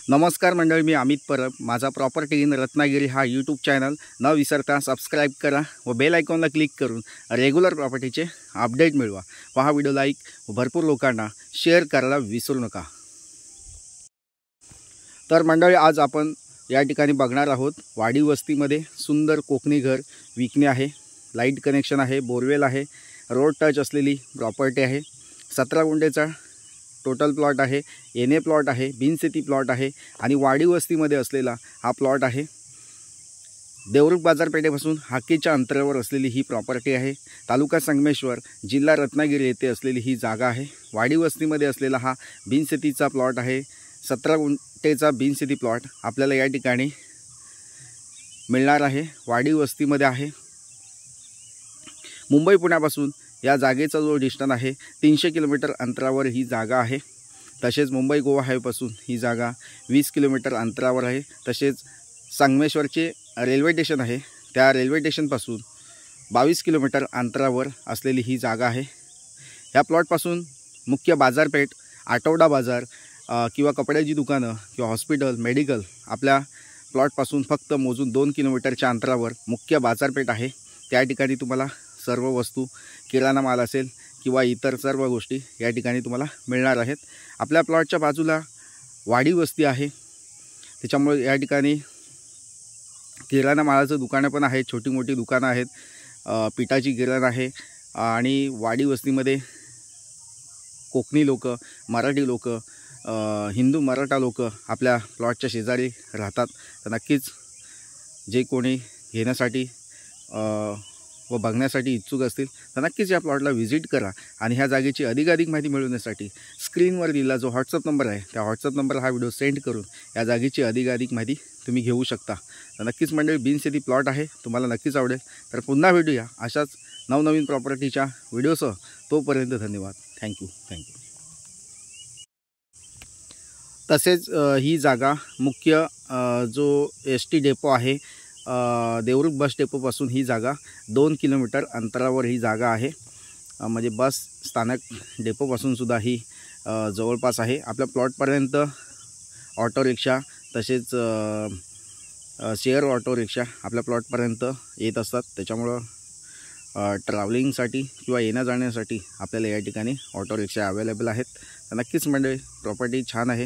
नमस्कार मंडळी, मी अमित परब. माझा प्रॉपर्टी इन रत्नागिरी हा यूट्यूब चॅनल न विसरता सबस्क्राईब करा व बेल आयकॉनला क्लिक करून रेग्युलर प्रॉपर्टीचे अपडेट मिळवा. व हा व्हिडिओ लाईक व भरपूर लोकांना शेअर करायला विसरू नका. तर मंडळी, आज आपण या ठिकाणी बघणार आहोत वाडी वस्तीमध्ये सुंदर कोकणी घर विकणे आहे. लाईट कनेक्शन आहे, बोरवेल आहे, रोड टच असलेली प्रॉपर्टी आहे. 17 गुंठेचा टोटल प्लॉट आहे. एनए प्लॉट आहे, बिनशेती प्लॉट आहे आणि वाडी वस्तीमध्ये असलेला हा प्लॉट आहे. देवरुख बाजारपेठेपासून हाकेच्या अंतरावर असलेली ही प्रॉपर्टी आहे. तालुका संगमेश्वर, जिल्हा रत्नागिरी येथे असलेली ही जागा आहे. वाडी वस्तीमध्ये असलेला हा बिनशेतीचा प्लॉट आहे. 17 गुंठेचा बिनशेती प्लॉट आपल्याला या ठिकाणी मिळणार आहे. वाडी वस्तीमध्ये आहे. मुंबई पुण्यापासून या जागेचा जो डिस्टन्स आहे 300 किलोमीटर अंतरावर ही जागा आहे. तसेच मुंबई गोवा हायवेपासून ही जागा 20 किलोमीटर अंतरावर आहे. तसेच संगमेश्वरचे रेल्वे स्टेशन आहे, त्या रेल्वे स्टेशनपासून 22 किलोमीटर अंतरावर असलेली ही जागा आहे. ह्या प्लॉटपासून मुख्य बाजारपेठ, आठवडा बाजार किंवा कपड्याची दुकानं किंवा हॉस्पिटल, मेडिकल आपल्या प्लॉटपासून फक्त मोजून 2 किलोमीटरच्या अंतरावर मुख्य बाजारपेठ आहे. त्या ठिकाणी तुम्हाला सर्व वस्तू, किराणा माल असेल किंवा इतर सर्व गोष्टी या ठिकाणी तुम्हाला मिळणार आहेत. आपल्या प्लॉटच्या बाजूला वाडी वस्ती आहे, त्याच्यामुळे या ठिकाणी किराणा मालाचं दुकानं पण आहेत, छोटी मोठी दुकानं आहेत, पिठाची गिरण आहे. आणि वाडी वस्तीमध्ये कोकणी लोक, मराठी लोक, हिंदू मराठा लोक आपल्या प्लॉटच्या शेजारी राहतात. तर नक्कीच जे कोणी घेण्यासाठी व बघण्यासाठी इच्छुक असतील तर नक्कीच या प्लॉटला व्हिजिट करा. आणि ह्या जागेची अधिकाधिक माहिती मिळवण्यासाठी स्क्रीनवर दिलेला जो व्हॉट्सअप नंबर आहे, त्या व्हॉट्सअप नंबर हा व्हिडिओ सेंड करून या जागेची अधिकाधिक माहिती तुम्ही घेऊ शकता. तर नक्कीच मंडळी, बिनशेती प्लॉट आहे, तुम्हाला नक्कीच आवडेल. तर पुन्हा भेटूया अशाच नवनवीन प्रॉपर्टीच्या व्हिडिओसह. तोपर्यंत धन्यवाद. थँक्यू. तसेच ही जागा मुख्य जो ST डेपो आहे, देवरुख बस डेपोपासून ही जागा 2 किलोमीटर अंतरावर ही जागा आहे. म्हणजे बस स्थानक डेपोपासूनसुद्धा ही जवळपास आहे. आपल्या प्लॉटपर्यंत ऑटो रिक्षा तसेच शेअर ऑटो रिक्षा आपल्या प्लॉटपर्यंत येत असतात. त्याच्यामुळं ट्रॅव्हलिंगसाठी किंवा येण्या जाण्यासाठी आपल्याला या ठिकाणी ऑटो रिक्षा अवेलेबल आहेत. तर नक्कीच मंडळी, प्रॉपर्टी छान आहे.